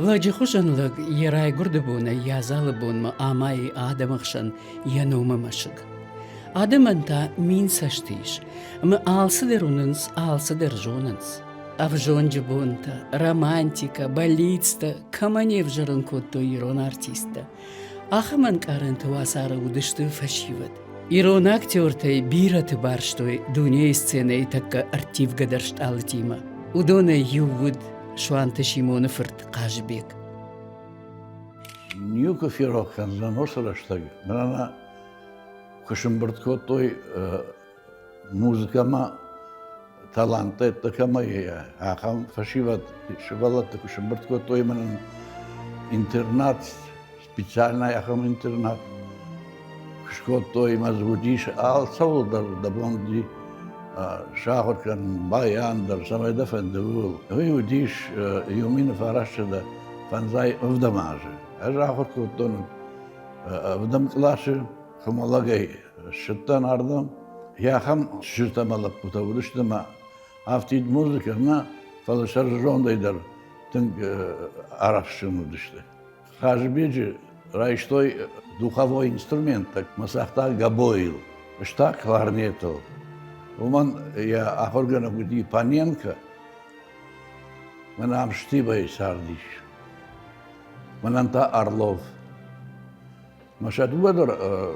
Ладжихушанлык ерай гурдыбуна язалы бунма амай адамахшан янума машык. Адаманта мин саштиш, мы алсыдыр унынс, алсыдыр жонынс. Авжонжы бунта, романтика, баллицта, каманев жырын котто ирон артиста. Ахаман карынты васары удышты фашиват. Ирон актертай бираты барштой дуне сценой такка артив гадаршт алтима. Удона ювуд шуанты Шимона фырт кажбек. Ньюка фирокхан заносыраштаг. Мана кушымбыртко той музыкама таланты такама я. Ахам фашиват шивалат кушымбыртко той манан интернат специальный ахам интернат. Кушко той мазгудиш алсаулдар дабонди шахоркан баяндар самайда фандевул. Виудиш юмина фарашда фанзай вдамаже. Шахорку тон вдам клаши хамалагай шыттан ардам. Я хам шыртамалап путавудыштыма автид музыкана фалашар жондайдар тынг арашшыны дышты. Хажбеджи райштой духовой инструмент, так масахта габоил, шта кларнетал. Уман я ахоргана гуди Паненко, манам штибай сардиш, мананта Орлов. Машадуадор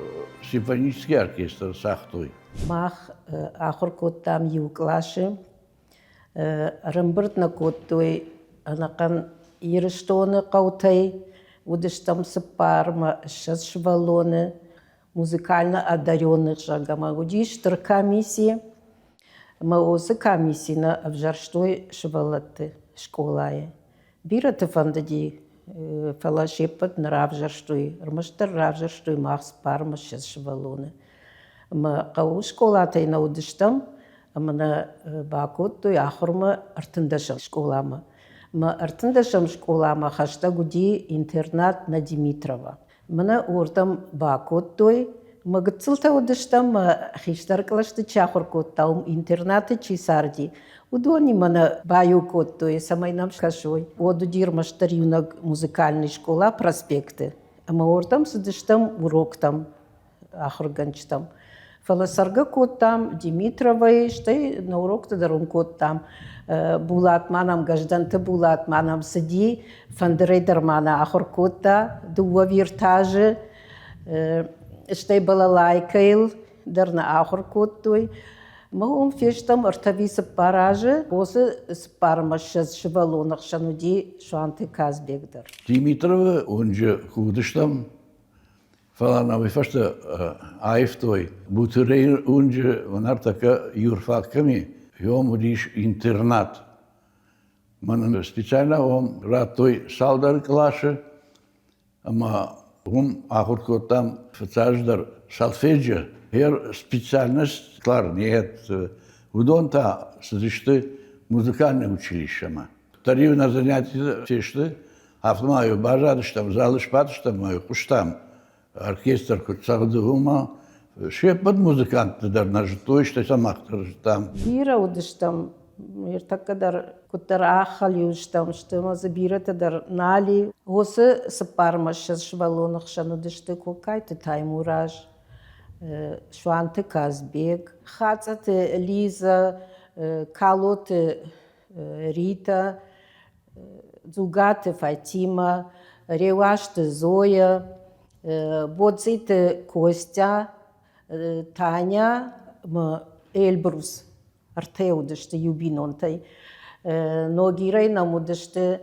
симфонический оркестр сахтой. Мах ахор коттам юклаши, рымбырт на коттой, анакан ирыштоны каутай, удыштам сыпарма, шашвалоны, музыкально одаренных жагама. Гудиш комиссии, маозы комиссии на обжарштой швалаты школае. Бираты фандади фалашепат на равжарштой, рмаштар равжарштой мах спарма шашвалоны. Ма кау школатай на удыштам, на бакоттой ахурма артындашам школама. Ма артындашам школама хашта гуди интернат на Димитрова. Мана ортам бакоттой, магацилта удыштам хиштарклашты чахуркоттаум интернаты чисарди. Удони мана баю коттой, самай нам шкашой. Одудир маштарюнак музыкальной школа проспекты. Ама ортам сыдыштам уроктам, ахурганчтам. Фаласарга коттам, Димитровой, штай на урок-то дарун коттам. Булат манам гажданты булат манам сиди, фандерейдер мана ахур котта, дуа виртажи, штай балалайкайл, дарна ахур коттой. Мы фештам артави сапаражи, осы сапармашыз шивалонах шануди шуанты казбегдер. Димитрова, он же худыштам, Фалана вифашта айфтой, бутерей унже ванартака юрфаками, йомудиш интернат. Ман специально он ратой салдар клаше, ама ахурко там фацаждар салфеджа, специальность кларнет, удонта сзышты музыкальное училище. Тарию на занятия фешты, автомаю бажадыштам, залышпатыштам, мою куштам. Оркестр куцагдыгума, шепот музыканты дарнажы той, что самахтар там. Бира удыштам, иртакадар кутар ахали уштам, что маза бира тадар нали. Осы сапармашыз швалонах шанудышты кокайты таймураж, шуанты казбек, хацаты Лиза, калоты Рита, дзугаты Фатима, ревашты Зоя, Боците Костя, Таня, Эльбрус, Артеудышты юбинонтай, Ногирай намудышты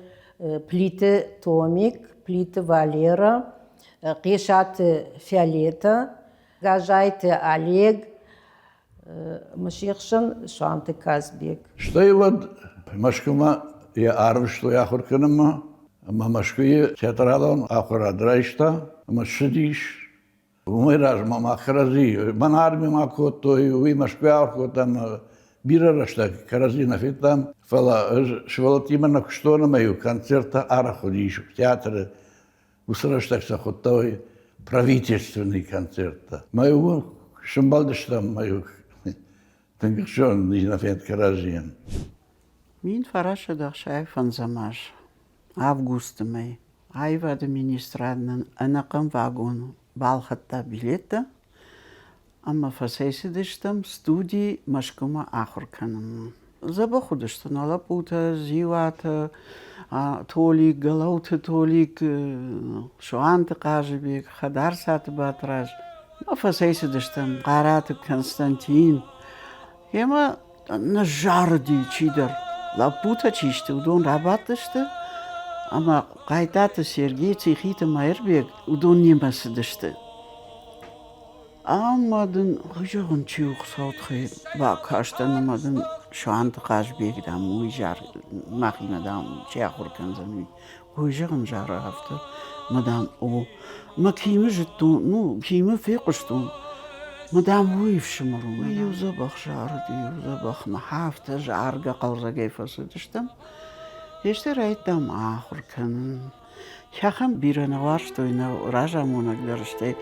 плиты Томик, плиты Валера, Кешаты Фиолета, Гажайты Олег, Машихшан Шанты Казбек. Что и вот машкума я арвы, что я хурканама, мамашкуе театралон ахурадрайшта, машидиш, умираж мамахрази, манарми макотой, уимашкуя там бирарашта, каразина фитам, фала швалатимана кштона мою концерта араходиш в театре, усраштак сахотой правительственный концерт. Мою шамбалдыштам мою, тангшон не нафет каразин. Мин фараша дахшай фанзамаш. августымай. Айва администратның анақын вагон балхатта билетті. Ама фасейсі дыштым студии машкыма ахырканым. Заба худыштын алапута, зивата, толик, галауты толик, шуанты қажыбек, хадар саты батыраж. Фасейсі дыштым қараты Константин. Ема на жарды чидар. Лапута чишті, удон рабатышты. Ама қайтаты Сергей цехиты майырбек, удон немасы дышты. Амадын ғыжығын чиуқ саутхай ба каштанымадын шуанты қажбегдам уйжар махинадам чиахур канзами ғыжығын жары афты мадам о ма киімі жытту ну киімі феқышту мадам уйфшымыру юзабақ жарды юзабақ нахафта жарга қалза гейфасы дыштам ештер айттам ахур канын яхам бирана варштойна ражамонагдарыштай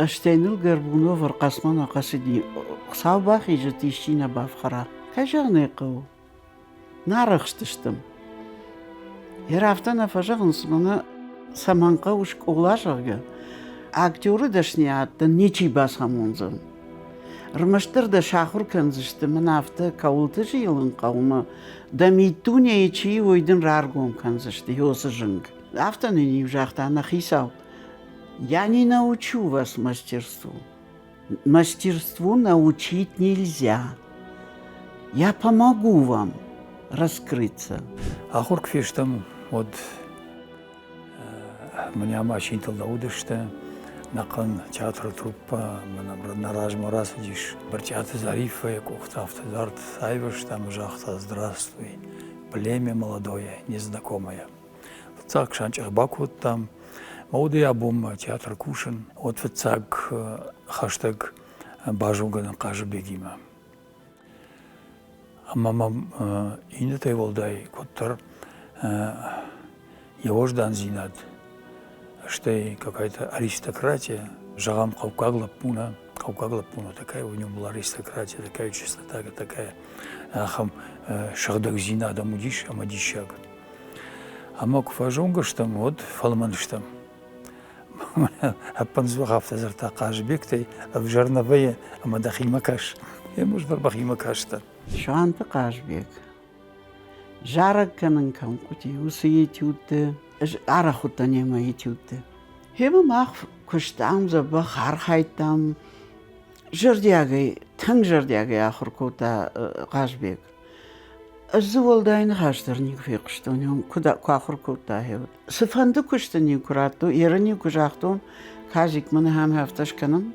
Штейнил гарбуно варқасмана қасиди сабах ижатишина бафхара. Кажағны қау. Нарықштыштым. Ерафтана фажағынсымана саманқа ұшық олашығы. Актеры дашни атты нечи басамонзын. Рмаштырда шахур канзышты манафты каулты жиылын қауымы. Дамитуне ечи ойдын раргон канзышты. Йосы жынг. Афтаны не вжақта анахисау. Я не научу вас мастерству. Мастерству научить нельзя. Я помогу вам раскрыться. Ахур кфештам от меня машин талдаудышты. Нақын театр труппа, на размарас диш. Бартиаты Зарифа, кухтафты дарт, айвыш там жахта, здравствуй. Племя молодое, незнакомое. Так шанчах бакут там. Молодый альбом театр Кушин. От фцаг хаштаг бажуган кажбегима. Амам инетай волдай коттар его ждан зинад. Что какая-то аристократия, жагам кавкаглапуна такая у него была аристократия, такая чистота, такая ахам шагдаг зинада мудиш амадишаг. Амак фажунга штам вот фалманштам. Апанзух автозарта кажбектай обжарновые амадахи макаш. Я муж барбахи макашта. Шуанты кажбек. Жарак канын камкути усы етюдді. Арахута нема етюдді. Хема мақ күштам забы хархайтам. Жырдягай, тың жырдягай ахыркута кажбек. Зыволдайны хаштарни феқштон, куда кахыркута хевд. Сыфанды күштани курату, ерани кужақтон, кажик маны хам хафташ каным.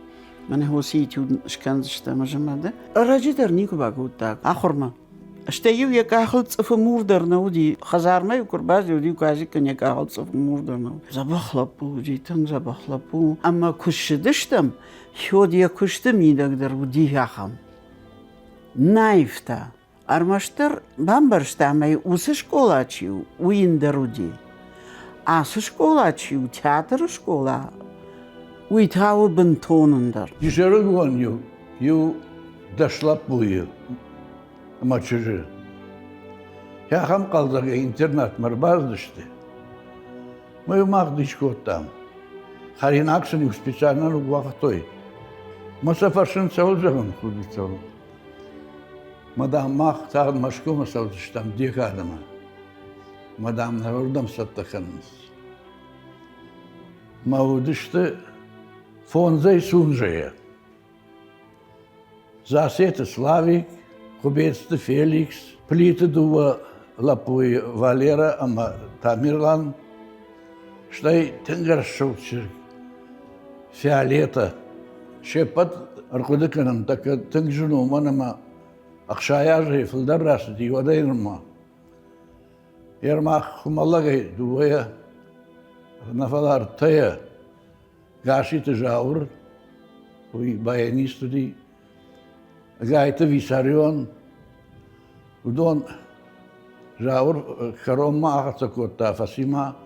Маны хоси етюд шканзышта мажамады. Раджидар нику багута, ахырма. Штею я кахал цифы мурдарна уди. Хазарма ю курбаз уди кажик не кахал цифы мурдарна. Забахлапу уди, тан забахлапу. Amma күшшідіштім, ход я күштім едагдыр уди яхам. Наифта. Армаштыр бамбарштамай усы школа ачию, уиндар уди. Асы школа ачию, театр школа. Уйтау бінтонындар. Дишерыгон ю дашлапую. Мачыжы. Я хам қалдығы интернат марбаздышты. Мы магдычко там. Харин акшен специально уақытой. Масафаршын саулжығын худыцау. Мадам мақ тағын машкома саудыштам декадыма. Мадам нарудам саттақанымыз. Маудышты фонзай сунжая. Засеты Славик, Кубецты Феликс, плиты дува лапуй Валера, ама Тамирлан, штай тенгаршовчир, фиолета, шепат аркудыканам, така тенгжуну манама, акшаяжи филдаррасы дивада ирма. Ермах хумаллагай дувая, нафалар тая, гашиты жаур, уй баянисту ди, Гайта Виссарион, удон жаур Харома Ахацакота Фасима,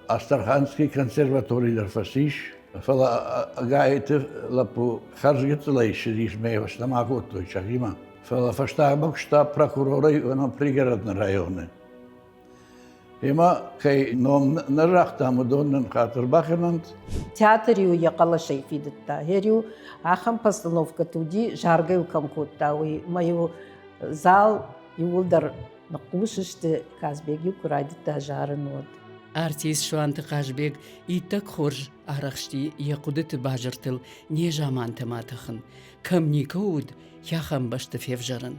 Астраханский консерваторий дар Фасиш, фала гайта лапу Харжгецлейши дишмееваш намагото чагима, фала фаштабок штаб прокурора на пригородные районы. Ема кай ном нарахта мудоннан хатыр бахинант. Театрию якала шейфидетта. Херю ахам постановка туди жаргаю камкоттауи. Мою зал юлдар нақушышты казбеги курайдетта жарынуад. Артист Шуанты Қажбек итак хорж арақшти яқудыты бажыртыл не жаман тематахын. Камника уд яхам башты февжарын.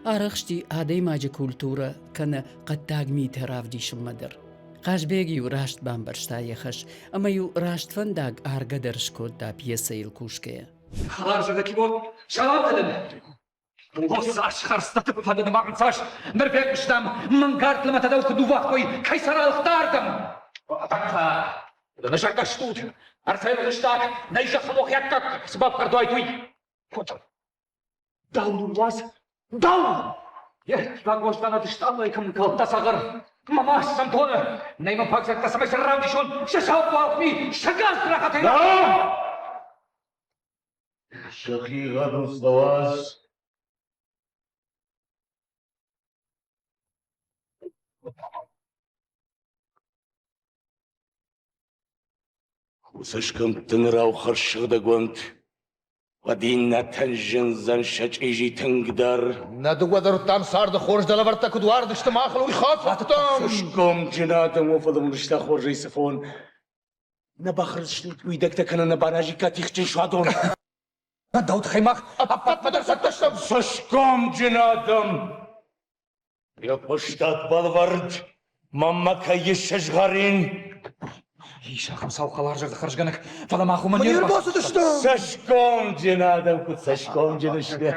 Арақшти адай мажы культура кана қаттагми таравдишым мадыр. Қажбек ю рашт бамбаршта яхаш, ама ю рашт фандаг аргадаршкод да пьеса илкушкея. Халаржыға кибол, шалам кедім. Осы ашқарыстатып фадыды мағынсаш, бір бекміштам, мұнғартлы матадау күдувақ қой, кайсаралықтардым. Атаққа, бұдыны жаққа штуд, арсайлы ғыштақ, найжақы мұқияттақ, сыбап қарды айтуй. Даулun вас, даул! Как можно отышталла и кім қалта сағыр. Мама, Сантоны, найман пакзакта самайсы равдишон, шашау қуалқми, шагаз рахатайна. Да! Шахи гадус даваз. Слишком тынрау харшыгда гонт. Вадинна тәнжін зан шачижи тыңгдар. Надугадыр там сарды хорж далаварта кудуарды шты махал уйхат фактам. Слишком джинатым офадым лишта хоржи сифон. На бахр шлит уйдекта кана на баражи катихчин швадон. Даут хаймах аппат мадар сатташтам. Слишком джинатым. Я поштат балвард. Мамма кайышаш гарин. Ишақым сауқалар жырды қыржғанық, фаламақу мұнер Манер басы дыштам. Слишком джинатым кут, слишком джинышты.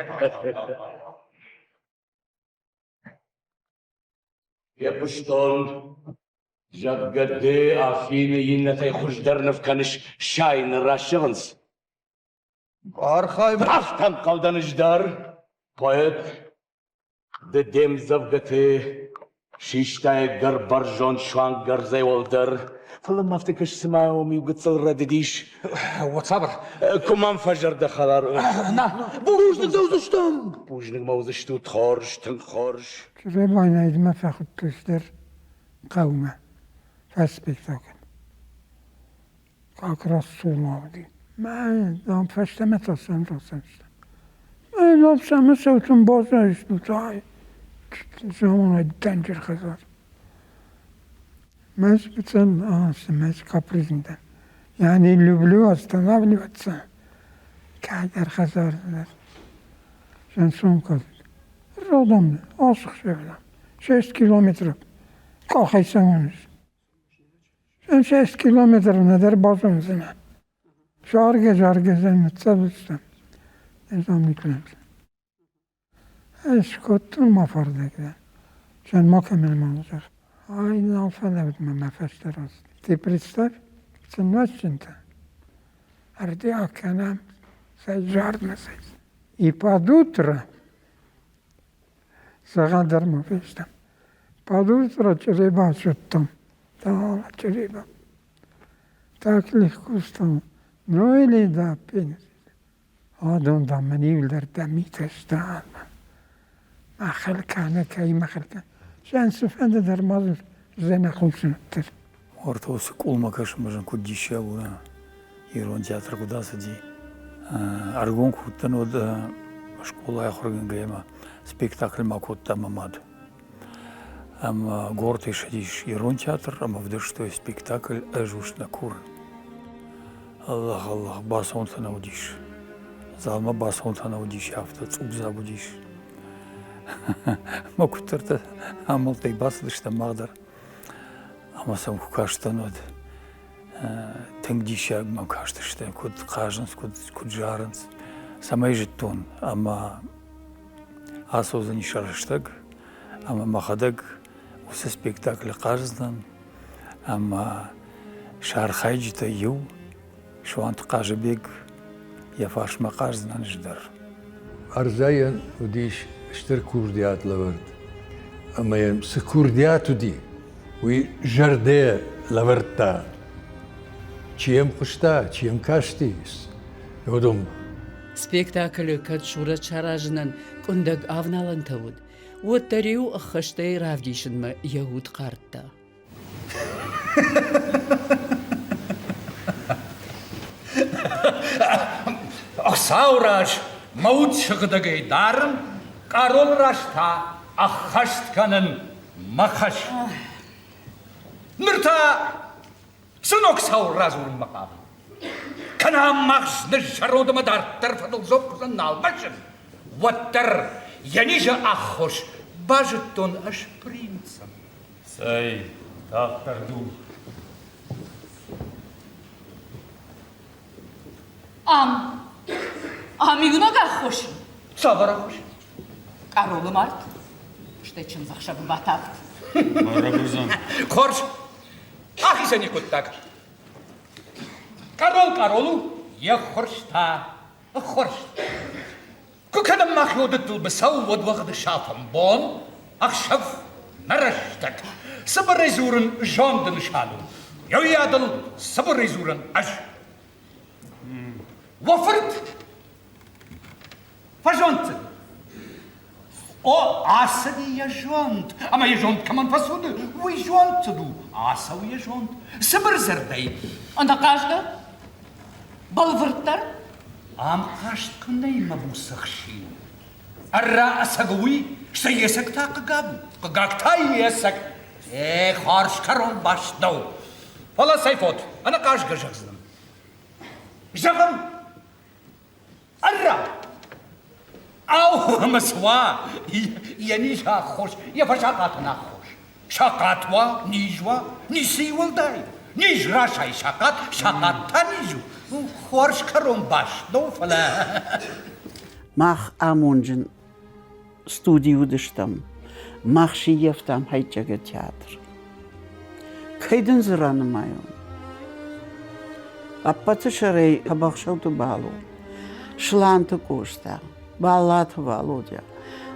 Я поштон. Жаггаде афины йиннатай хуждарнов каныш шайны рашығынс. Архай Афтан қалданышдар. Поэт. Дедем завгаты. Шиштай гарбаржон шуан гарзай олдар. Фалам мафтыкаш сымаоми угыцал радидиш. Уатсабыр. Куман фажар дахалар. Бужник даузыштам. Бужник маузышту тхорж, тынхорж. Треба найдем фахуттустер каума. Фаспектакль. Как раз сумавди. Мен дам фаштаме тасам. Мен дам саме саутун боза иштутай. Замана танжер хазар. Мен специально капризнда. Я не люблю останавливаться. Кадер хазар. Шансонка. Родом, асық шевлам. 6 километров. Қалқайсаңыз. 6 километр надер базымызына. Жарге цабыстам. Незамликлеміз. Эшкоттun mafardakda. Sen makамел манзар. Айны алфавит мафастер раз. Ты представь, ценностью-то. Ардиаканам, сайджарна сайз. И под утро Сагадар мафестам. Под утро череба шуттам. Да, череба. Так легко стало. Ну или да, пенис. Адам да манивлер да митестан. Махал кана кай махал кана. Шан суфанда дар мазур зена хулсунтер. Ортосы кулмакаш можем кудища буна. Ирон театр куда сади. Аргон куттан од школа ахорген гайма. Спектакль макотта мамад. Ама горты шадиш Ирон театр, ама вдыштой спектакль ажуш на кур. Аллах, басон та наудиш. Залма басон та наудиш, авто цук забудиш. Макутарта амалтай басылышта мағдар. Ама сам кукаштан од. Тыңдишаг мам каштышта, куд қажынс, куд жарынс. Самай життон, ама асозан ишарыштаг, ама махадаг осы спектакль қажыздан, ама шархай жита ю, шуант қажыбек, яфашма қажыздан ждар. Арзаян удиш штыр курдиат лавард. Ама ям с курдиату ди, уи жарде лаварта. Чием кушта, чием каштис. Йодум. Спектакль кад шура чаражынан кундаг авналан тавуд. Вот тариу ахаштай равдишин ма ягуд қартта. Sauraj, mautschigdege darm, Karol rashta, achashtkanen, machash. Nurta, sunok saurazur makab. Kana machs de jarode madar terfadel zop en nalbashen. Water, janija achos, bajeton as prinsem. Sei, dat perdu. Amiguna garxoş. Sabara hoş. Karolu Mart. İşte çın zakşa bu batak. Marabuzan. Korş. Ahi seni kuttak. Karolu. Ya korşta. Korş. Kukanım mahyodatul besav wadwagd şafam bon. Akşaf narashtak. Sabır rezurun jondun şalum. Yoyadıl sabır rezurun aş. Wafert. Fajont. O asadi ya jont. Ama ya jont kaman fasudu. Wi jont du. Asa ya jont. Sabır zerdey. Anda kaçta? Balvırtlar. Am kaşt kunday mabu sakhshi. Arra asagwi shayesek ta qagab. Qagakta yesek. Kharsh karon başdav. Vala sayfot. Ana kaş gajaksın. Jagam. Arra. Au maswa. Yani hoş. Ya fashaqatna hoş. Shaqatwa, nijwa, nisi walday. Nijra shay shaqat, shaqatta niju. Kharsh karon başdav fala. Mach amunjin studiu dıştam. Mach şiyeftam hayçaga tiyatr. Kaydın zıranımayım. Appatı şarey kabakşavtu balu. Şlantı koşta. Ballatı balodya.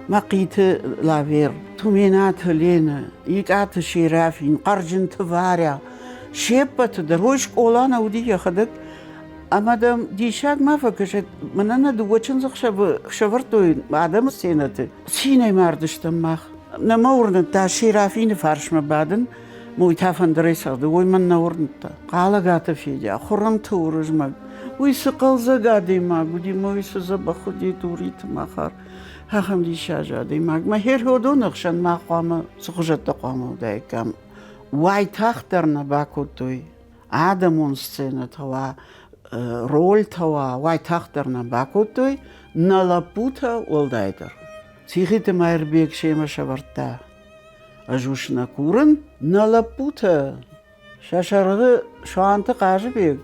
Maqitı laver. Tuminatı lene. İkatı şirafin. Qarjıntı varya. Şeppatı da roşk olana udiya xadık. Amadam dişak ma fakışet. Manana duvaçın zıxşabı xşavartoyun. Adamı senatı. Sinay mardıştım mah. Nama urnu ta şirafini farşma badın. Muitafan dresadı. Oy manna urnu ta. Qala gata fiyya. Xurram tuğrujmak. Uysa qalza gadima. Gudi moysa zabaxudi turit maxar. Haqam dişaja demak. Ma her hodo naqşan maqamı sıxıjatta qamı daykam. Vay taxtarna bakutoy. Adamın scena tava. Rol tava. Vay taxtarna bakutoy. Nalaputa oldaydır. Сихите майрбек шема шаварта. Ажушна курын налапута. Шашаргы шуанты кажыбек.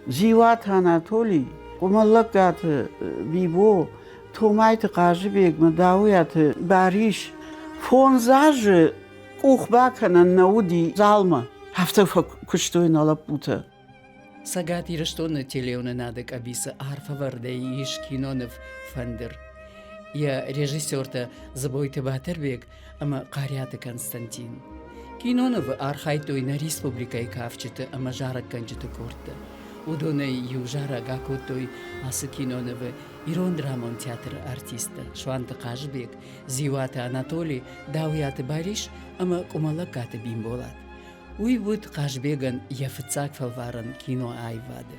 Зиват Анатолий. Кумаллакаты бибо. Томайты кажыбек. Мадауяты бариш. Фонзажы ухбакана науди залма. Хафтафа кучтой налапута. Сагат ирштона телеуна надык абиса арфа вардай иш кинонов фандер. Я режиссер-то забойте Батербек, ама Карята Константин. Кинонов архайтой на республикой кавчета, ама жара канчета корта. Удона южара гакотой асы киноновы Ирон Драмон театр артиста. Шванта Кажбек, Зивата Анатолий, Дауяты Бариш, ама Кумалаката Бимболат. Уйвуд Кажбеган яфыцак фалваран кино айвады.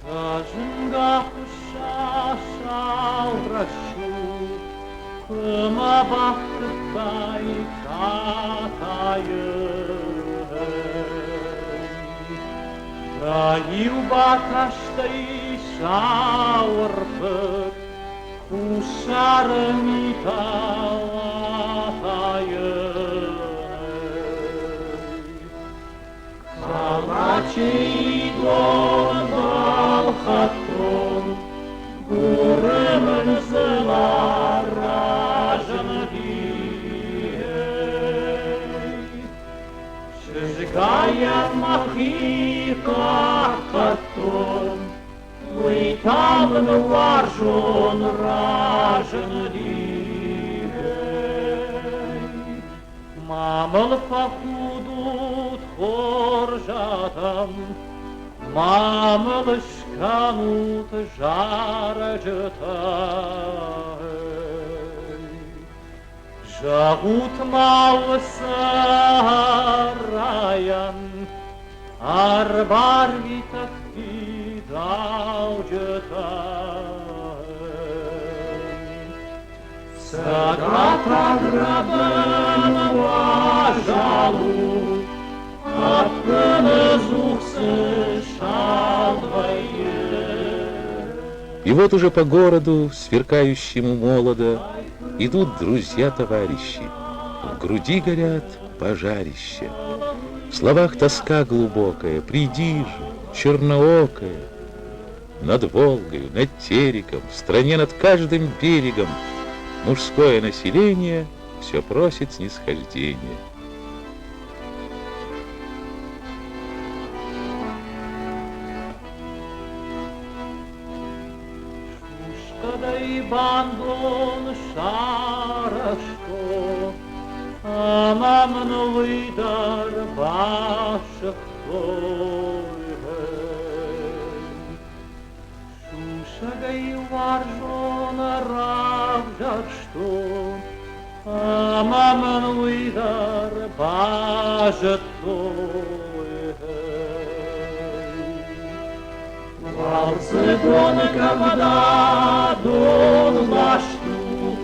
Зажинга пушаша врачу, Кыма бақыттай катайын. Раю баташтай шауырпык, Кушарым италатайын. Калачи дон хатон, Гурымын зыларажын дей. Шыжгая махика хатон, Уйталын варжон ражын дей. Мамыл пахудут хоржатам, Мамыл шканут жаржатай. Шагут малсараyan Арбар витахти даужетан Сагата грабан важалу Атпыны зухсы шалвае И вот уже по городу, сверкающему молодо, идут друзья-товарищи. В груди горят пожарища. В словах тоска глубокая, приди же, черноокая. Над Волгою, над Тереком, в стране над каждым берегом мужское население все просит снисхождения. Бандон шарашко, Амамн выдар башахтой. Шушагай варжон равжашто, Амамн выдар башахтой. Валсы дон камада дон лашту,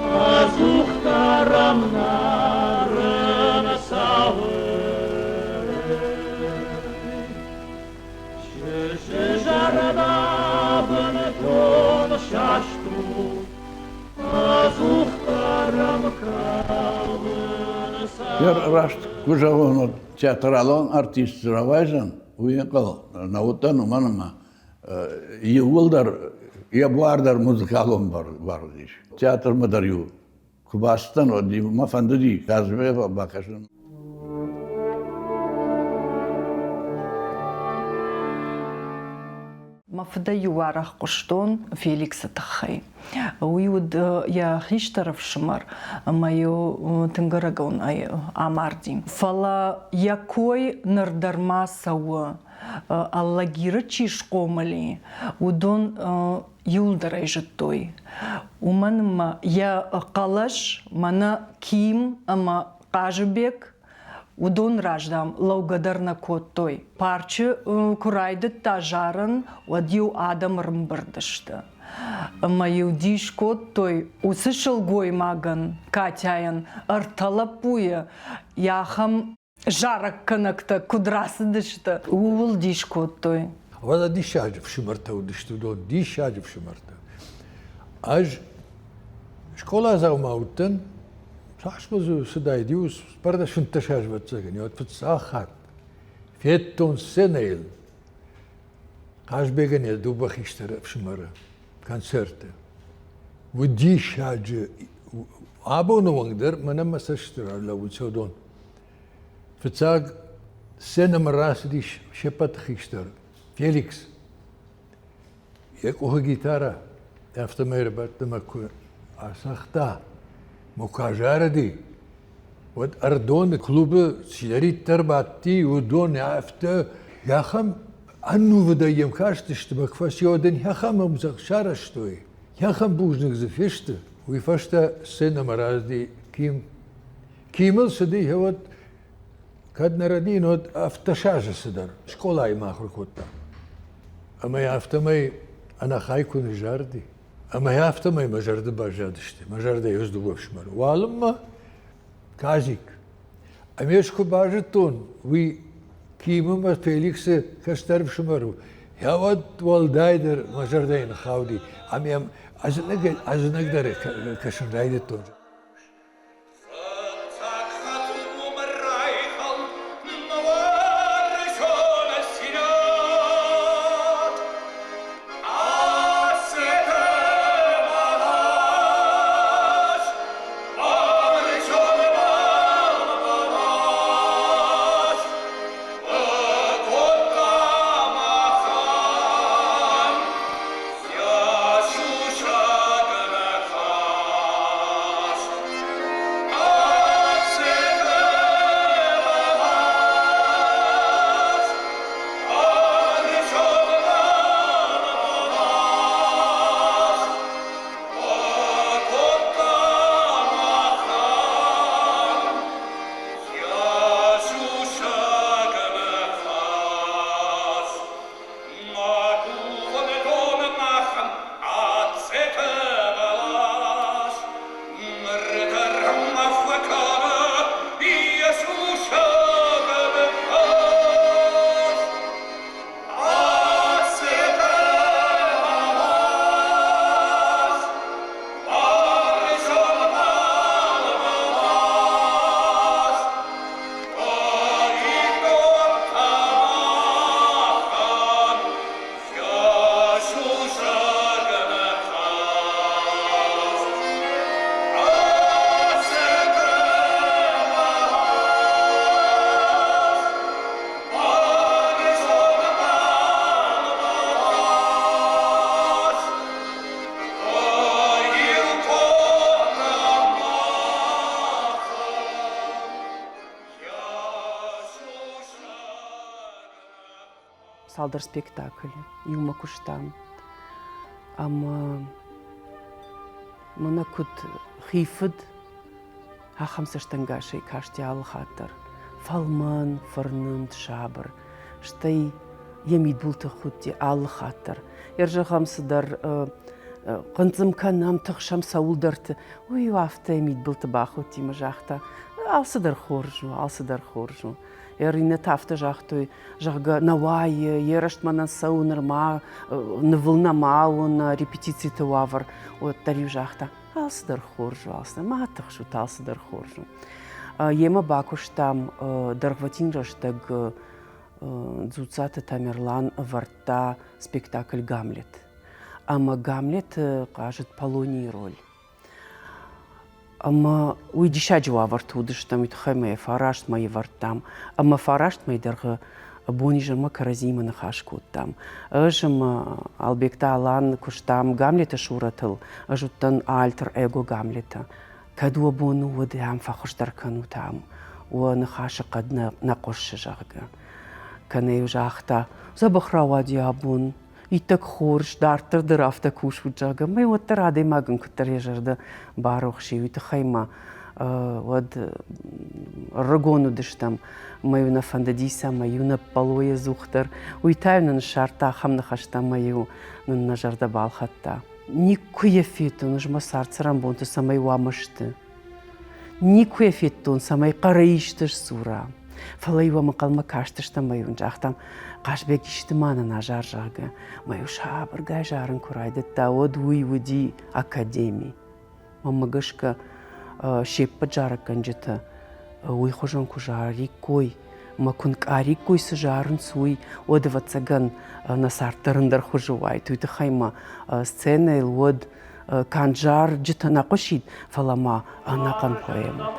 Азухтарам нарын савы. Шеші жарда бін дон шашту, Азухтарам калын Ер савы. рашт кужавон театралон артист равайжан уйкал наутан уманма юлдар ябуардар музыкалон бар диш. Театр мадарю Кубастан оди мафандуди казбе бакашын. Мафдаю варах куштон Феликс Атахай. Уюд я хиштеров шмар мою тенгарагон амарди. Фала якой нардарма сауа аллагира чишкомали удон юлдарай життой. Уманма я калаш мана ким ама кажбек удон раждам лаугадарна коттой. Парчы курайды тажарын одью адам рымбырдышты. Маю диш коттой усышыл гой маган катяян арталапуя яхам жарак канакта кудрасыдышты. Уул диш коттой. Вала дишаджи в шимарта удышты удон, дишаджи в шимарта. Аж школа заумаутын, Сашмазу сюдайдиус, парда шунташаж ватсагани, от футсахат. Феттон сенейл. Кажбегани дубахиштара в шимара. Концерты. Вудишаджи. Абону вангдар, манама саштара лавуцодон. Футсаг сенам расдиш шепатхиштар. Феликс. Якуха гитара. Автомейрбат тамаку асахта. Мукажаради. Вот ардон клубы сидерит тарбатти удон афта яхам анну выдаем кажется, что бакфас йоден яхам амзах шараштой. Яхам бужник зафешта. Уйфашта сенам разди кимл сиди вот кад нарадин вот автошажа сидар. Школа и махрукотта. Ама я автомей ана хайкун жарди. Ама я автомей мажарда бажадышты. Мажарда юзду вовшмар. Валымма казик. Амешку бажетон. Ви кимыма Феликсе каштарв шмару. Я вот валдайдер мажардайн хауди. Амям азынагдар кашындайды тоже. салдар спектакль, юма куштам. Ама мана кут хифд ахам саштангашей кашти ал хатар. Фалман, фарнанд, шабр. Штай ямид булта хутти ал хатар. Ержахам садар قنتم كان نام تخشم سولدرت ويوافته ميت بلت باخوتي مجاختا алсыдар хоржу. Ерина тафта жахтой жага навай ерашт манан саунырма навылна мауна репетиции тавар от тарив жахта алсыдар хоржу матахшу талсыдар хоржу. Ема бакуштам дарватин раштаг дзуцата Тамерлан варта спектакль Гамлет. Ама Гамлет кажет Полонии роль. Ама уйдиша жуавар тудыштам итхаме фарашт мои вартам. Ама фарашт мои дарга бонижама каразима нахашкуттам. Ажам албекта алан куштам Гамлета шуратыл. Ажуттан альтер эго Гамлета. Кадуа бону водям фахуштар канутам. Уа нахаша кадна накош жага. Канею жахта забахрава диабун. И так хорш дартер драфта кушу джага. Мы вот ради маган кутарежарда барохши. И хайма вот рагону дештам. Мою на фандадиса, мою на полоя зухтар. Уйтаю на шарта хамна хашта мою на жарда балхатта. Никуя фитон жма сарца рамбонту самай уамашты. Никуя фитон самай караишташ сура. Фалайва макалма кашташта маю жахтам. Кашбек иштимана на жар жага. Маю шабыр гай жарын курайды. Та од уйвуди академии. Мамагашка шеппа жара канжета. Уйхожан кужари кой. Макунк ари кой сажарын суй. Одава цаган на сартарындар хожувай. Туйта хайма сцена ил од канжар джета накошид. Фалама анакан поэма.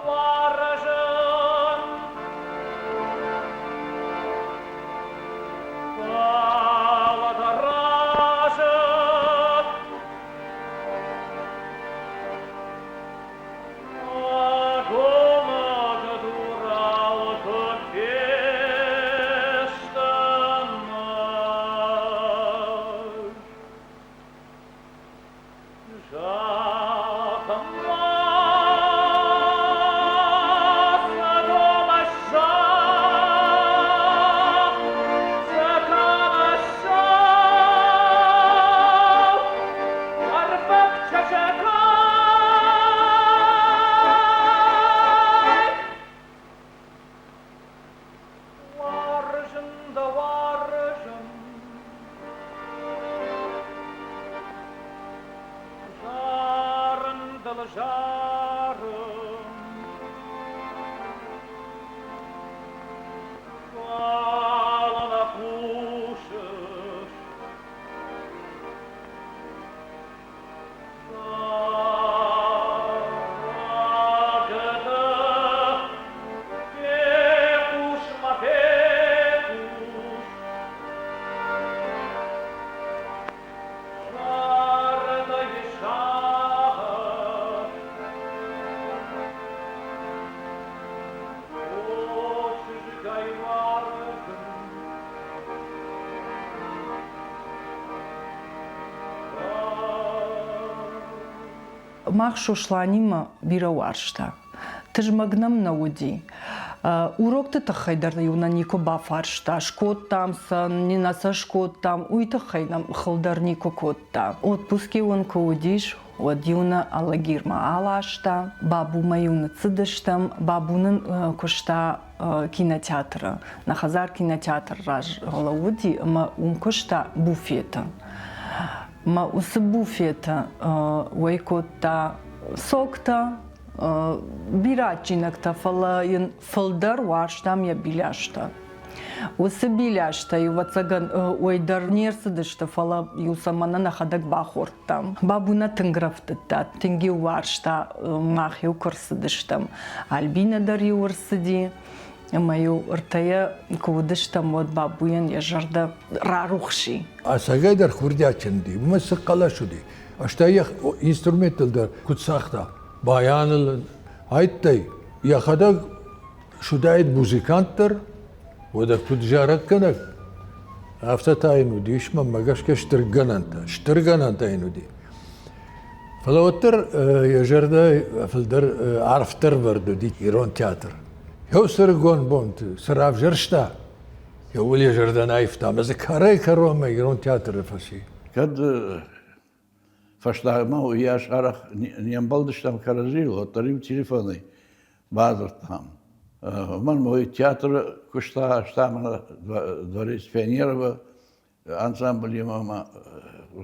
Махшу шланима бирауаршта. Тыжмагнам науди. Урокты тахайдар юна нико бафаршта. Шкоттам сан, нинаса шкоттам. Уйтахайнам хылдар нико котта. Отпуски он коудиш. От юна алагирма алашта. Бабу маюна цыдыштам. Бабунын кошта кинотеатра. На хазар кинотеатр раж галауди. Ма кошта буфета. Ма усы буфета уайкотта сокта бирачинакта фала фалдар варштам я биляшта. Усы биляшта и вацаган уайдар нерсыдышта фала юсамана нахадак бахортам. Бабуна тынграфтыта, тынги варшта мах юкарсыдыштам. Альбина дар юрсыди. Маю ртая кудыштам от бабуян яжарда рарухши. А сагайдар хурдяченди, мысы калашуди. Аштая инструменталдар кутсахта, баяныл айттай. Яхада шудайт музыканттар, ода тут жаракканак. أفتتا إنودي إيش ما مجاش شترجن أنت إنودي فلوتر يجردا فلدر عرف تربردو دي إيرون تياتر يو سرقون بونت سراف جرشتا يقول يجردا نايفتا مزك هراي كروما إيرون تياتر فشي Kad faštamau jaš arah njembaldištam karazilo, tarim telefoni bazar tam. Man moj teatr šta mana dvoris pionierova ансамбль имама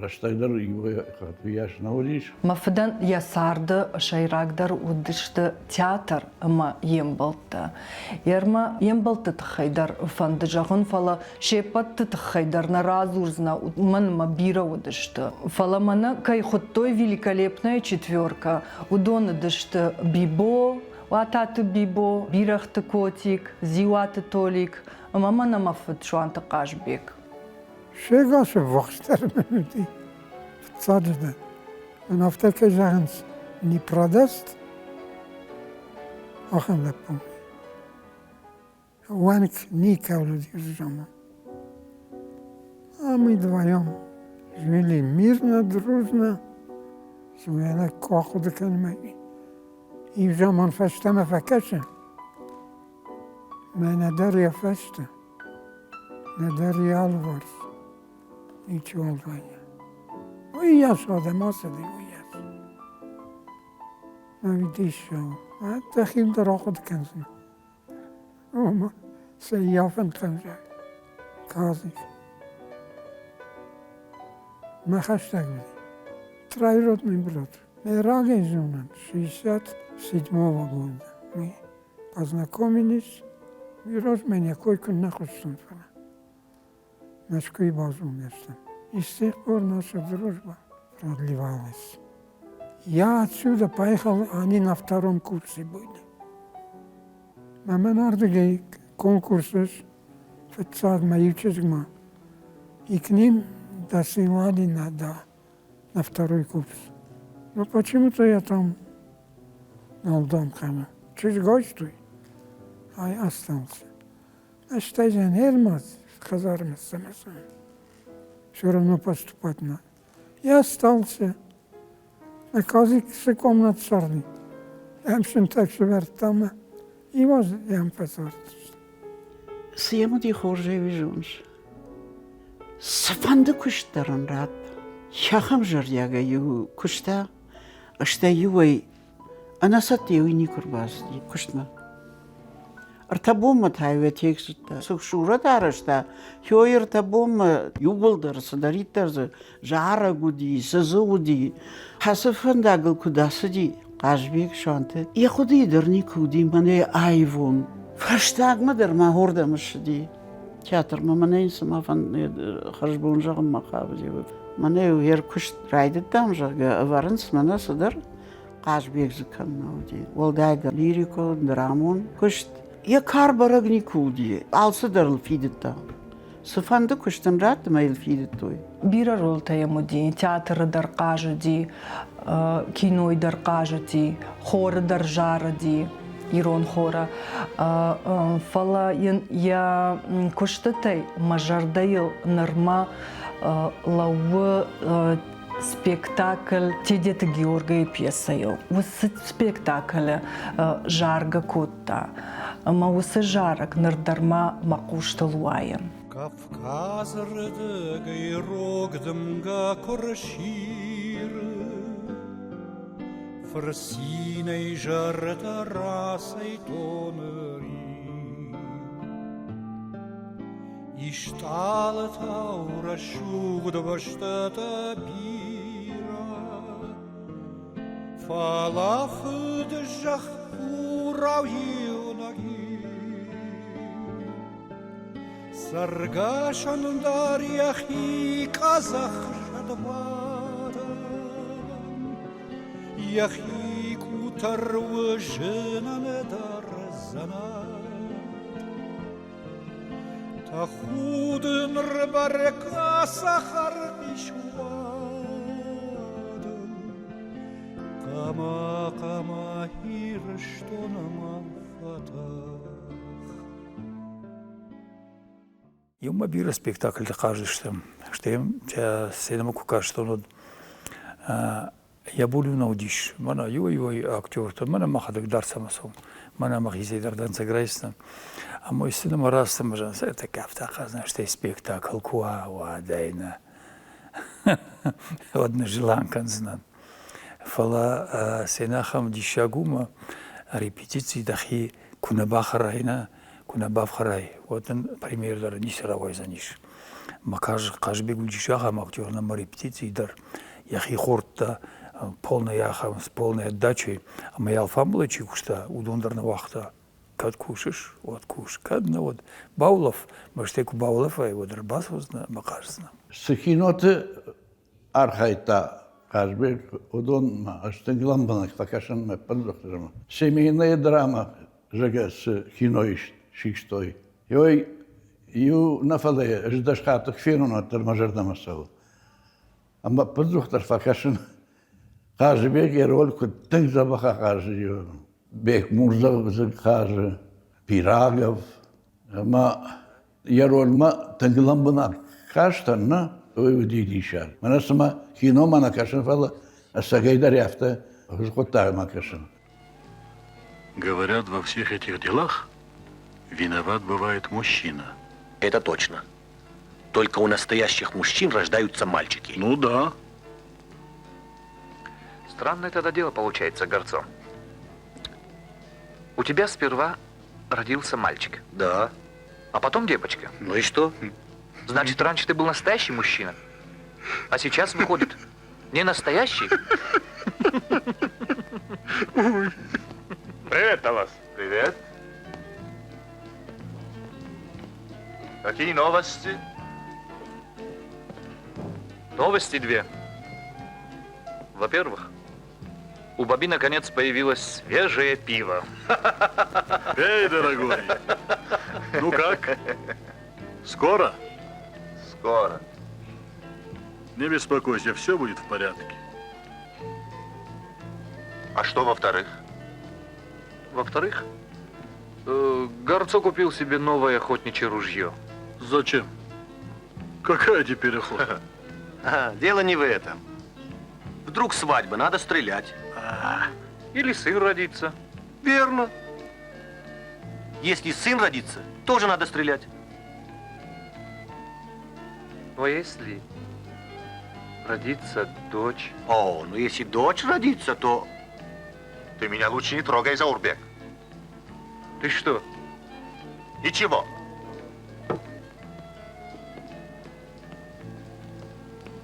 раштайдар его как яш науриш. Мафдан ясарды шайрагдар удышты театр ма ембалта. Ерма ембалта тхайдар фанды жагын фала шепатты тхайдар на разурзна ман ма бира удышты. Фала мана кай хоттой великолепная четверка. Удона дышты бибо, вататы бибо, бирахты котик, зиуаты толик. Мама намафт шуанты кашбек. Шегаше вахстерменudi в цаджда. Он автоке жагнс не продаст, ахам да помни. Ванк не кавлюди жама. А мы вдвоем жили мирно, дружно, сумела коху да калмаги. И в жаман фаштама факаша. Мэна дарья фашта. На дарья алварс. Ничего алвания. Ой, я шадам асади, ой, я. Но видишь, а тахим дарахот канзна. Ома, сейяфан канза. Казик. Махаштаг види. Троюродный брат. Мераге жунан, 67-го года. Мы познакомились, и рос меня койку нахуй. Москве базу место. И с тех пор наша дружба продлевалась. Я отсюда поехал, они на втором курсе были. Мама нардыгей конкурсов в цад моючезгма. И к ним досылали на второй курс. Но почему-то я там алдам хана. Чуть гостуй, а я остался. Значит, я нермаз. Казарме самосам. Все равно поступать надо. Я остался. На казикse комнат sardı. Hemşin taksi verdi ama iyi var yan pasardı. Siyama di Jorge Visions. Safandı kuşların rat. Şaham jaryaga yu kuşta. Ashta yuay anasat yuay ni kurbaz di kuşma. Артабома тайве текста сукшура дарашта хёйр табома юбылдар садаритар жара гуди сазуди хасафандагл кудасади кажбек шанте я худи дерни куди мане айвон фаштагма дер ма хордамшди театр мамане сама фан харжбон жагым махабди мане ер куш райдтам жага варанс мана садар кажбек зыканнауди волдайда лирико драмон куш Я карбарагни куди, алса дарл фидетта. Сафанды куштан рат майл фидеттой. Бира рол таямуди, театр дар кажуди, кино дар кажуди, хор дар жаради, ирон хора. Фала я куштатай мажардайл норма лавы спектакль «Тедет Георгия» пьесою. Усы спектакль «Жарга котта». Ма усы жарак нардарма макушталуаем. Кавказ рыдыгай рогдымга коршир, Фрсинай жарта расай тонери. Ишталы таура шугдваштата бира, Фалафыды жах урау юнаги. Саргашан дарьяхи казах шадвадан, Яхи кутарвы жынан дарзанат. Тахудын рыбарка сахар ишвадын, Кама хирштона мафата. Има бира спектакль да кажеш там. Штем, тя седема кука, что нод. Я болю наудиш. Мана юй актер, то мана махадак дарсама сом. Мана махизейдар данца грайстам. А мой сын раз там же, это кафтаха, знаешь, что спектакль куа, дайна. Одна желанкан знан. Фала сенахам дишагума репетиции дахи кунабахарайна, кунабавхарай. Вот он пример дар нисеравой за ниш. Макаж кажбегу дишахам актер на репетиции дар яхи хорта полная яхам с полной отдачей. А моя алфамбла чикушта удондарна вахта. Kad kušaš, kuš. Kad na od Baulov, mašteku Baulova je od Rbasovzna, makarzna. Сахиноты архайта кажбек удон аштенгилан банак такашан ме поддохтырма. Семейная драма жага с хиноиш шикстой. Йой ю нафале ждашхатых фируна термажердамасау. Ама поддохтыр факашан кажбек роль кут тынг забаха кажи. Бек Мурза каже, Пирагов, ма ярольма тангламбана каштана уйдидишар. Мана сама кино мана кашан фала, а сагайдар яфта хускотай макашан. Говорят, во всех этих делах виноват бывает мужчина. Это точно. Только у настоящих мужчин рождаются мальчики. Ну да. Странное тогда дело получается, Горцо. У тебя сперва родился мальчик. Да. А потом девочка. Ну и что? Значит, раньше ты был настоящий мужчина. А сейчас выходит не настоящий. Привет, Талас. Привет. Какие новости? Новости две. Во-первых, у Баби наконец появилось свежее пиво. Эй, дорогой, ну как? Скоро? Скоро. Не беспокойся, все будет в порядке. А что во-вторых? Во-вторых, Горцо купил себе новое охотничье ружье. Зачем? Какая теперь охота? Дело не в этом. Вдруг свадьба, надо стрелять. Или сын родится. Верно. Если сын родится, тоже надо стрелять. Но если родится дочь... О, ну если дочь родится, то... Ты меня лучше не трогай, Заурбек. Ты что? Ничего.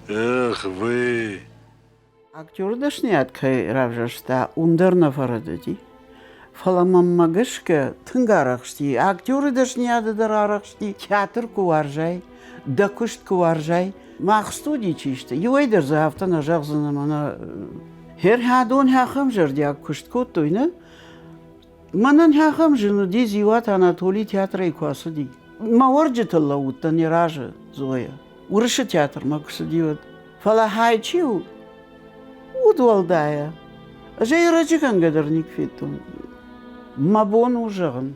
Эх вы... Актер дашнят кай равжашта ундерна фарадати. Фаламаммагышка тынгарахшти. Актеры дашняды дарарахшти. Театр куваржай. Дакушт куваржай. Мах студии чишта. Юэдер за хафтана жагзана мана. Хер хадон хахам жерди акушт коттойна. Манан хахам жину дизиват Анатолий театра иквасуди. Маорджиталла утта не ража зоя. Урыша театр макусудиват. Фалахайчиу. Удвалдая. Жай раджиган гадарник фитун. Мабон ужаган.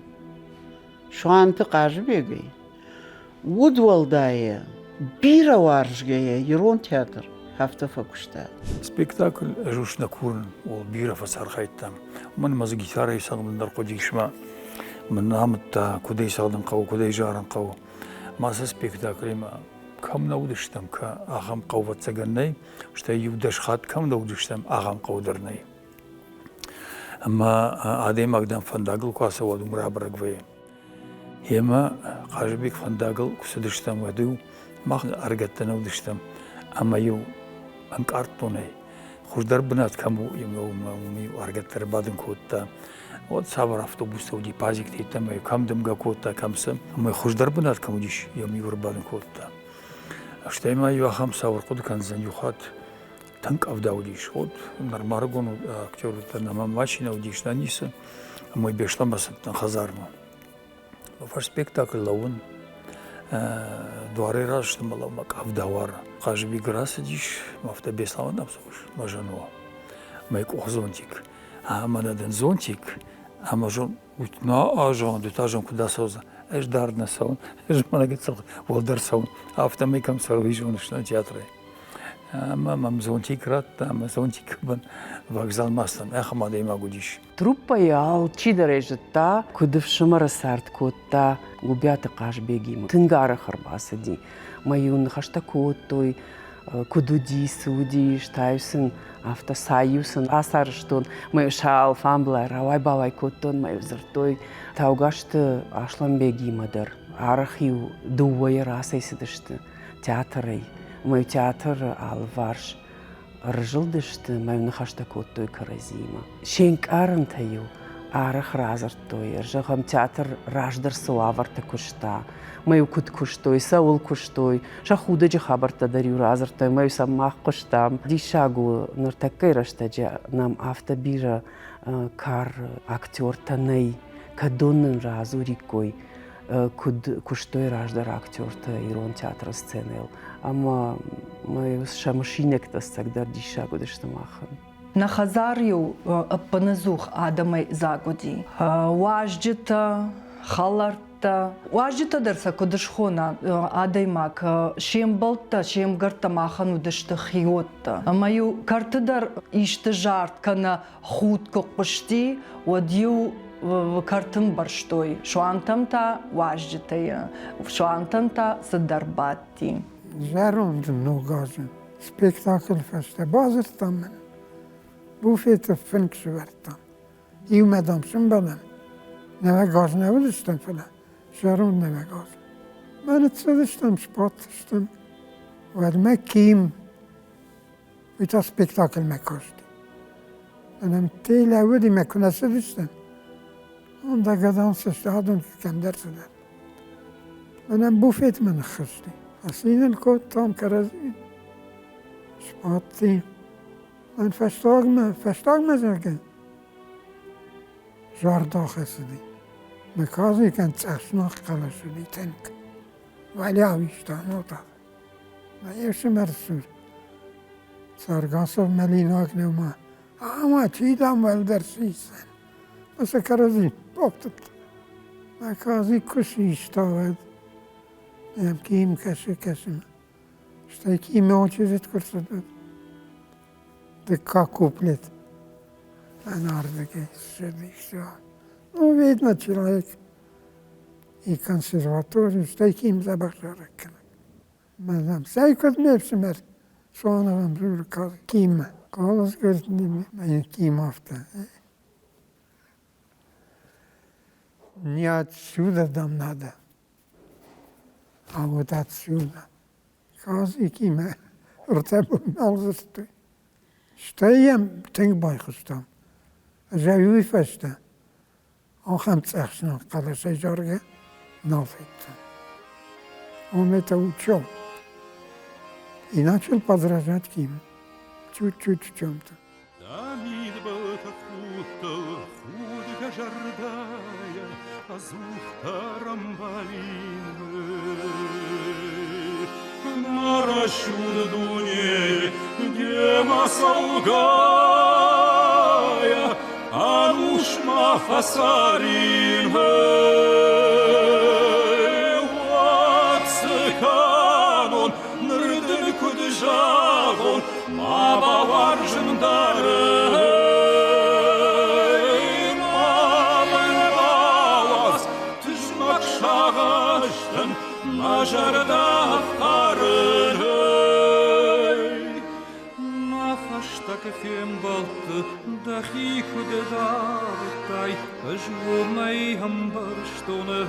Шуанты кажы бегай. Удвалдая. Бира варжгая. Ерон театр. Хафта факушта. Спектакль жушна курн. Ол бира фасархайт там. Мен маз гитара исагым дар кодишма. Мен намта кудей сагдан кау, кудей жаран кау. Маса спектакль ма. Кам наудыштам ка агам кават цаганнай, что юдаш хат кам наудыштам агам каудернай. Ама адем агдам фандагл каса вадум рабрагвай. Ема кажбек фандагл кусудыштам ваду мах аргатта наудыштам. Ама ю анкартонай. Хуждар бнат каму ему аргаттар бадын котта. Вот сабар автобус уди пазик тетам камдам гакотта камсам. Ама хуждар бнат каму диш ему урбадын котта. Что я маю ахам саур куд канзан юхат танк авдаудиш. Вот нормаргон актер это на мамачина удиш на ниса. Мой бешлам басат на хазарма. В спектакль лаун дуары раз что мало мак авдавар. Кажби грас диш мафта беславан абсуш мажано. Мой кохзонтик. А манаден зонтик. А мажон утна ажон детажон куда соза. ايش دارنا سون ايش ما قلت ولدر سون افتمي كم سرويجون شنو театры اما ممزونتي كرات ممزونتي كبن вокзал мастан اخما دي ما قديش Трупа ял чидережта кудывшымара сарт котта губята каш бегима тынгара харбасади маюн хашта коттой кудуди суди штайсын автосоюзын асарыштон маю шал фамблар авай бавай коттон маю зыртой таугашты ашлан бегимадыр архив дувай расайсыдышты театры маю театр алварш ржылдышты маю нахашта коттой каразима шенк арантаю арах разартой ржахам театр раждар суаварта кушта маю кут куштой саул куштой шахуда же хабарта дарю разартой маю самах куштам дишагу нуртакай раштаджа нам автобира кар актер таней кадоннын разу рикой куштой раждар актерта ирон театра сценел ама маю шамшинек тастагдар дишагу даштамахан На хазарю апаназух адамай загоди. Важджита, халарта. Важджита дърса кодышхона адаймак. Шембалта, шемгарта махан удышты хиотта. Маю картыдар ишты жарт кана худ кокпышти, одью картын барштой. Шуантамта важджитая. Шуантамта садарбати. Жарунды нугазы. Спектакль фесте базыртамын. Bufete funktionsvertan. I och med dem som började. När jag gav när jag lyssnade på det. Så är hon när jag gav. Men det så lyssnade sport. Och det med Kim. Vi tar spektakel med kost. Men de till jag de med kunna så lyssna. Och där gav de så stad och kan där så där. Men en bufete med kost. Asinen kort om karazin. Sportig. En verstag me zeggen. Zordag is het niet. Maar als ik aan het zeggen nog kan ik het niet denken. Wel ja, wie staat nog dat? Maar eerst maar zo. Sargas of Melina ook niet maar. Maar zie dan wel daar zijn. Maar ze kan zien. Popt het. Maar als ik kusje staan. Dan heb ik hem kassen. Steek hem ootjes het kursen doet. De kakkoeplet. En aardige is. Ну, видно, человек и консерваторию, с таким забахараком. Мы нам всякот мепсимер, что он вам журкал. Кима. Голос говорит, не Кимов-то. Не отсюда нам надо, а вот отсюда. Кази Кима. Ртебу малзастой. Штаем тынгбайхыстам. Жаюй феста. Он хамцахшна, когда сежорге нафетта. Он это учел. И начал подражать Ким. Чуть-чуть в чем-то. Наращут дуне, гема солгая, анушма фасарин, вацканон, нрдын куджавон, маба варжын дары, мабын балас, тышмак шағаштын, нажарда Фембалты дахи худедартай ажвурнай хамбарштоны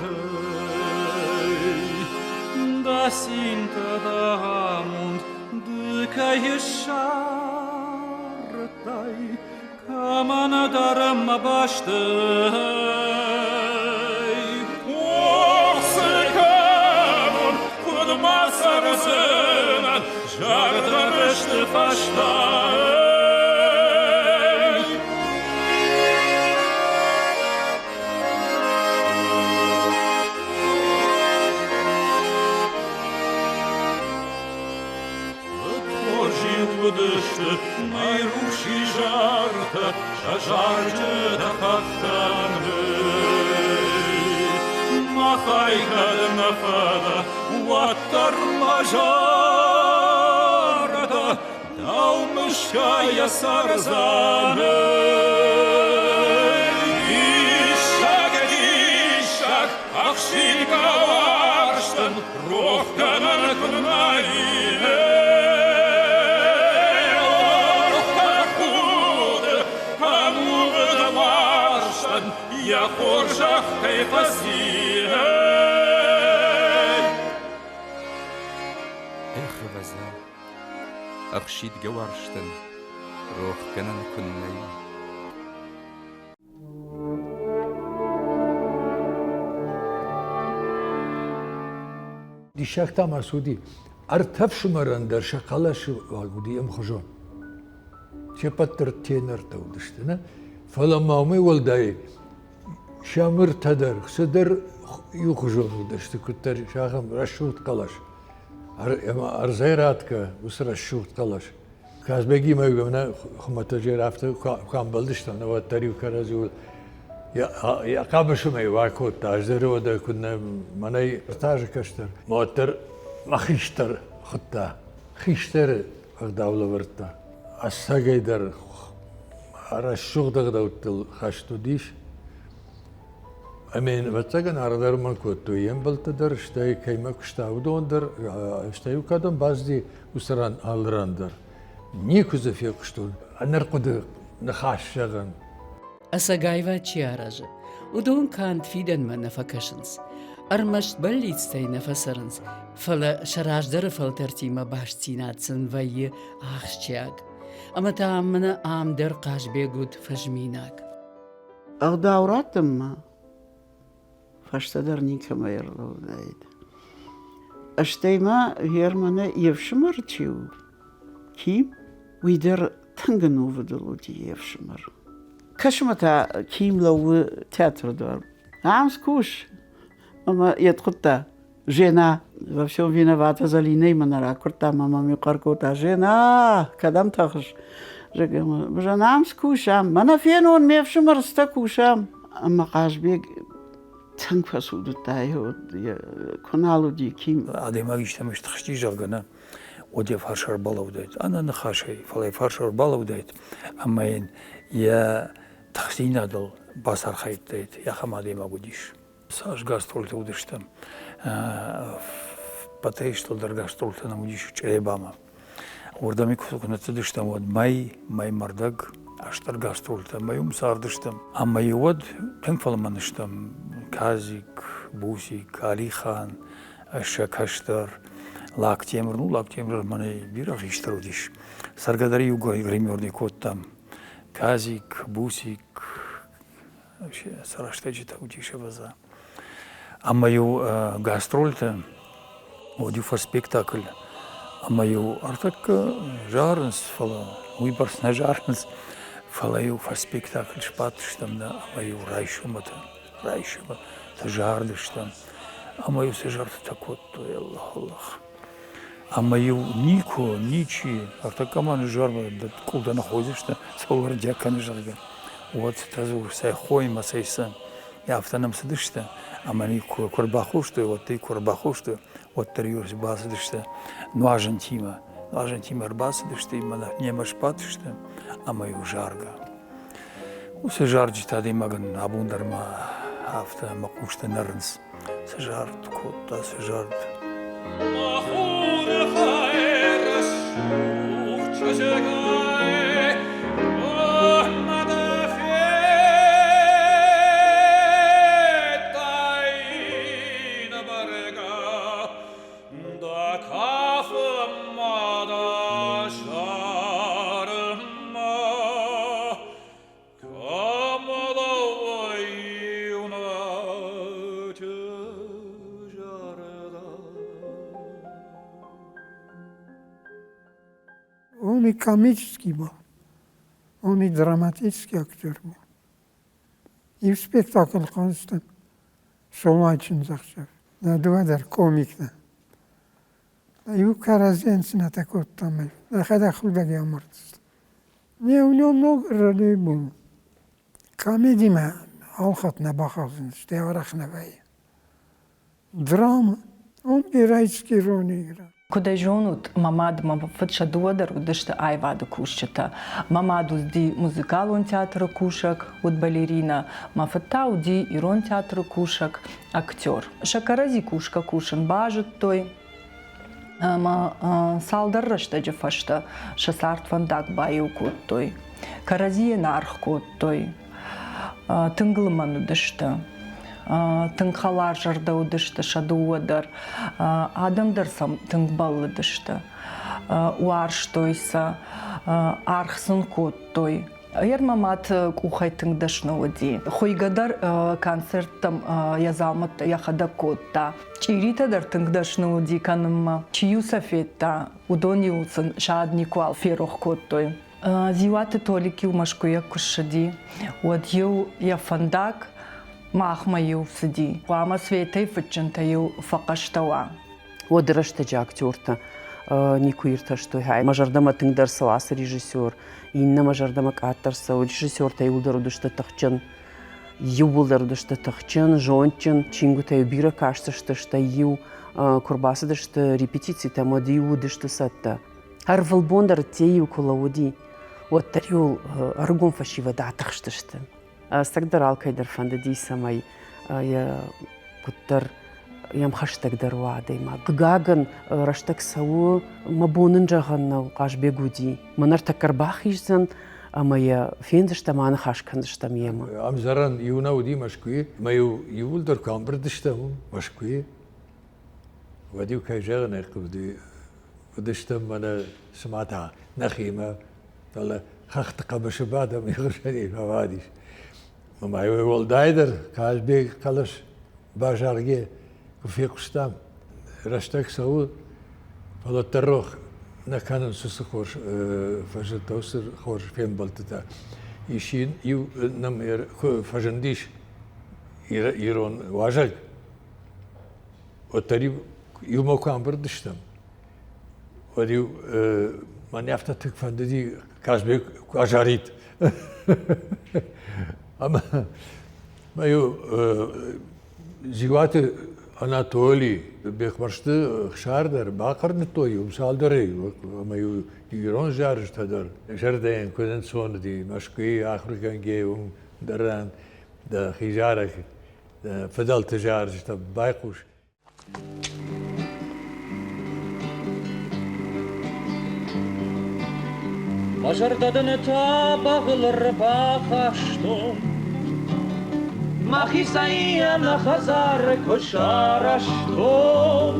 да синта дамунд дыкай шартай камана дарама баштай орсыкамон кудмасарзынан жардарышты фаштай Найруши жарта, жарче да хахтаны. خيكل نفذ واتر مجارة دوم الشاي سرزانة إيشك أخشيك وارشتن روح كمن كنائي يا خرجة كيف سيهي إخ بزا أخشيد جوارشتن روح كنن كني دي شاكتا مسودي ارتفش مرندر شقالش واغودي ام خجون شپتر تينر تودشتنا فلما مي ولداي شامر تدر صدر يخجون ودشت كتر شاخم رشوت قلاش ارزيراتك وسرشوت قلاش كاز بيجي ما يقولنا خمت جرافته كان بلدشتنا وتريو كرازول يا قابش ما يواكو تاجر ودا كنا مني تاج كشتر موتر ما خيشتر خطا خيشتر دولة ورتا السجيدر على الشغل دغدوت خشتو ديش امين بتسجن اردر من كنتو ينبلت در شتاي كيما كشتاو دوندر شتايو كادم بازدي وسران الراندر نيكوز في كشتو نرقد نخاش شغن أساقايفا تشياراج ودون كانت فيدن من نفكشنس أرمشت بليتستي نفسرنس فلا شراج در فلترتيما باش تيناتسن وي آخشياغ أما تامنا آم در قاش بيقود فجميناك أغداوراتم فاشتدرني كما يرلو دايد أشتيما هيرمنا يفشمر تشيو كيم ويدر تنغنو ودلو دي يفشمر كشمتا كيم لو театр дор. Ам скуш. Мама ятхута. Жена. Во всем виновата за линейма ракурта. Мама ми каркута. Жена. Кадам тахш. Женам скушам. Мана фенон мевшим растакушам. Ама қажбек танк фасуду тайо. Коналу ди ким. Адемагишта меш тхшти жалгана. Оде фаршар балавдайт. Ана нахашай. Фалай фаршар балавдайт. Амаин я تخزينة دل بصر خيط ديت يا خمادي ما بديش ساش غاستولت ودشتم بتعيش تقدر غاستولت أنا بديش تشربامه وردامي كنا تدشتم ود ماي مردق أشتر غاستولت ما يوم صار دشتم أما يود تنفل منشتم كازيك بوسيك علي خان أشكاشتر لاك تيمر مني بيرخ يشتروديش سرقدري يوغا غريميوردي كوتام كازيك بوسيك سراشتاجي تاوديش بزا اما يو غاسترولتا وديو فر سبيكتاكل اما يو ارتك جارنس فلا ويبرس نجارنس فلا يو فر سبيكتاكل شباتشتم دا اما يو رايشومة تجاردشتم اما يو سجارت تاكوتو الله اما يو نيكو نيچي артакаман жарма да куда находишься совар дякан жарга вот тазу сай хойма сайсан я автанам сидиште ама нико курбахушты вот ты курбахушты вот триюс баздиште ну Аргентина арбасдиште мана немаш патиште ама ю жарга усе жарджи тади маган абундарма афта макуште нернс сежарт кота сежарт Он и комический был, он и драматический актер был. И в спектакль констан, солайчин захшев, надувадер комикна. И у каразенцина такой там, на хода худоги амортист. Не, у него много ролей было. Комедима алхат на бахазин, что я враг на вае. драма. Он геройский роли играл. Куда жонут мамад фатша дуадар удашта айвада кушчата. Мамаду ди музыкал он театра кушак, от балерина. Мафатау ди ирон театра кушак, актер. Шакарази кушка кушан бажет той. Ма салдар рашта джафашта шасарт фандак баю кот той. Карази нарх кот той. Тынглыман удашта. Тыңқалар жарда удышты шадуадар, адамдар сам тыңбалы дышты. Уарш тойса, архсын кот той. Ермамат кухай тыңдашны уди. Хойгадар концерттам язалмат яхада котта. Чиритадар тыңдашны уди канымма. Чию сафетта, удони усын шадникуал ферох кот той. Зиваты толики умашкуя кушади. Уадью я фандак, махма ю сиди. Вама светай фичанта ю фақаштава. Одырашта жа актерта никуирта что хай. Мажардама тыңдарса ас режиссер. Инна мажардама каттарса режиссер та юлдар удышта тахчан. Юбулдар удышта тахчан, жончан. Чингута ю бира кажется что ю курбаса дышта репетиции там оди ю удышта сатта. Арвал бондар те ю кулауди. Вот тарюл аргон фашива да тахштышта. Стагдar алкайдар фандади самай я куттар ям хаштагдар вадай ма гаган раштак сау мабонын жаганнау кашбегуди манар такарбах изан амая фендышта маны хашкандышта мема амзаран юнауди машкуи маю юлдар камбрдышта машкуи وديو كاي جاغنا قبدي ودشتم مانا سمعتها نخيمه والله خخت قبش بعد ما يغشني ما واديش ما يقول دايدر كاش بيك قلش باجارجي وفي قشتام رشتك سو فلو تروح نكان سوس خوش فجد توسر خوش فين بلتتا يشين يو نم فجنديش يرون واجق وتريب يو مكان بردشتم وديو ما نفتتك فندي كاش بيك اجاريت أما ما يو زيوات أناتولي بيخبرشت خشاردر باقر نتوي ومسالدري ما يو يرون جارج تدر جردين كودن سون دي مشكي آخر كان جيهم دران دا خيجارك دا فضل تجارج تب بايقوش Бажардадан та бағылыр бақаштым Махисайяна хазар көшар аштым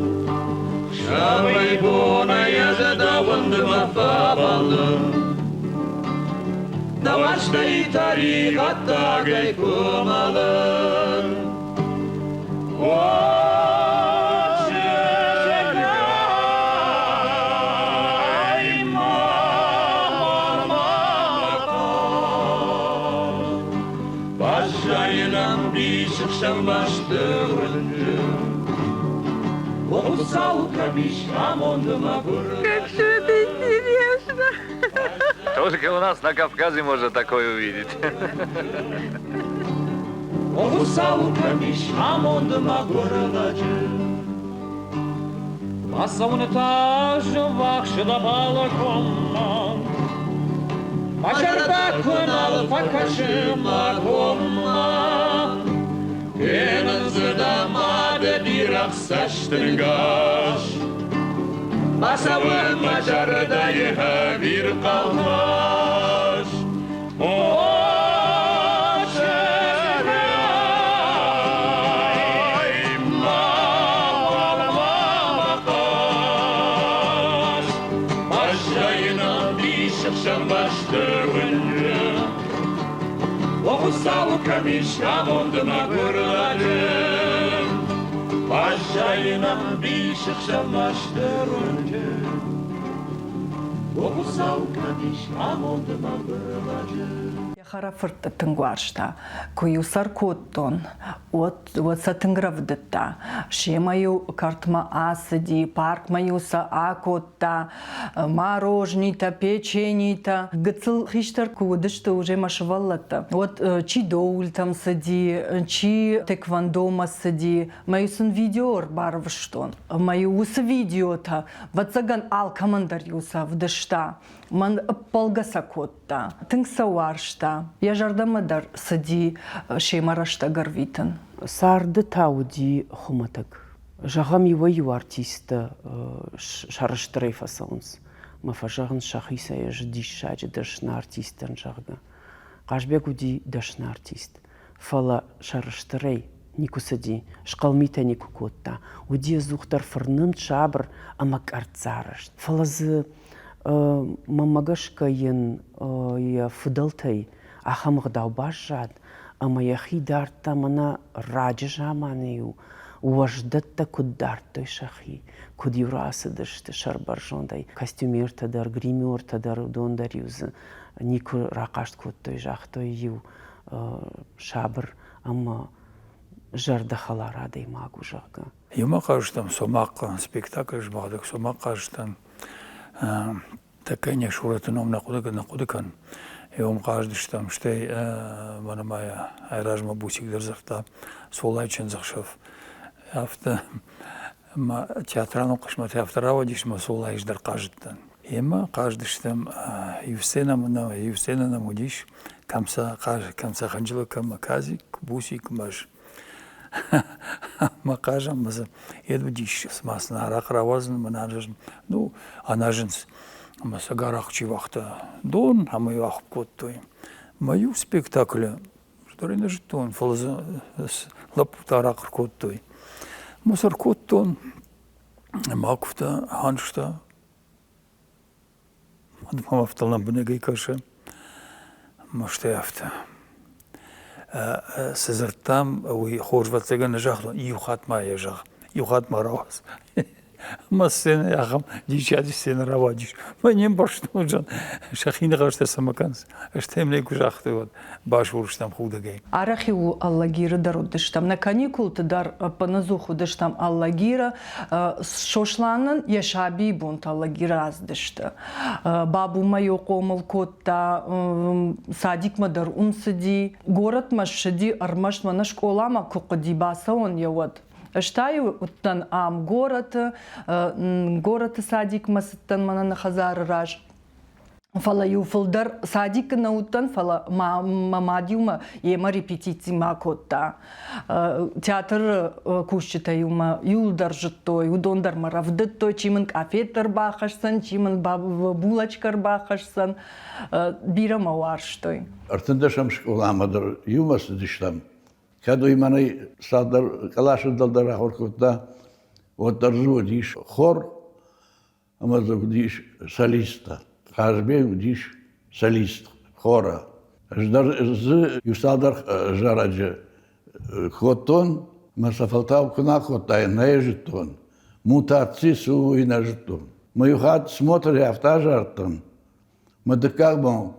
Шабай бона язадавынды мафабалым Дамаштай тариғаттағай көмалым Как все это интересно! Только у нас на Кавказе можно такое увидеть. Кенен зыдамады bir ақсаштырғаш Басавын мажардайыға bir қалмаш О, шырай, мамамақаш Башайынан бишік шамбаштырынды Оғысау камишам ондыма көрладым Башайынан бишік шамаштырынды Оғысау камишам ондыма көрладым Харафырты тыңгуаршта, куюсар коттон, от сатынгравдытта, шемаю картма асади, парк маюса акотта, морожнита, печенита, гыцыл хиштар кудышты уже машваллата. Вот чи там сади, чи тэквондома сади, маюсын видеор барвштон, маюса видеота, ватсаган ал командар юса вдышта. Ман полгаса котта, тыңсауаршта, я жардамадар сади шемарашта гарвитан. Сарды тауди хуматак. Жағам его артиста шарыштырай фасаунс. Мафажағын шахиса ежі дишаджы дашна артистан жағға. Қажбек уди дашна артист. Фала шарыштырай никусади, шқалмита нику котта. Уди зухтар фырнын шабыр амак арцарышт. Фалазы мамагашка ен я фудалтай ахамгдау башад, ама яхи дарта мана раджа манею, уаждатта куддартой шахи, кудюрасы дашты шарбаржондай, костюмер тадар, гример тадар, дондар юзы, нику ракашт куттой жахтой ю шабр, ама жардахаларадай магу жага. Юма каждам сомака спектакль жбадак, сома каждам такая не шурата нам накудыкан. И он каждый штам штей мана моя айражма бусик дерзахта солайчен захшав. Афта театран оқышма театрава дишма солайш дар каждтан. Ема каждый штам юсена на мудиш камса ханжила кам казик бусик маш. Макажам маза едвдиш смасна арақравазн манажн ну анажнс масагарахчи вахта дон амай вахп коттой маю спектакля шторина жтон фалза лаптарак коттой мусар коттон макфта ханшта адмафталам бнегай каша маштафта سزرتام وی خوشبختی نجاخت یوخات ما یجاخ یوخات ما راست ما سن یاخم دیشادی سن راوادیش ما نیم باشتم جان شخینه قاشته سمکانس اشتم نیکوشاخت بود باش ورشتم خوده گی Арахи у Аллагира дарудыштам. На каникулты дар паназуху дыштам Аллагира шошланын яшаби бунт Аллагира аздышты. Бабу майо комыл котта садик мадар унсыди. Город машыди армаш мана школама кукыди баса он явад. Штаю уттан ам город садик масыттан мана нахазар раж. Фала юфылдар садик наутан фала мамадиума ема репетиции макотта. Театр кушчита юма юлдар життой, удондар маравдыттой, чимын кафетер бахашсан, чимын булочкар бахашсан, бирама уарштой. Артындашам школамадар юмас диштам. Каду иманы садар калашы далдара хоркутта, вот даржу диш хор, амазу диш солиста. Кажбек диш солист хора. Ждар з юсадар жараджа хотон, масафалтав кна хотай нежитон. Мутаци суй нежитон. Маюхат смотри автожартон. Мадыкагбон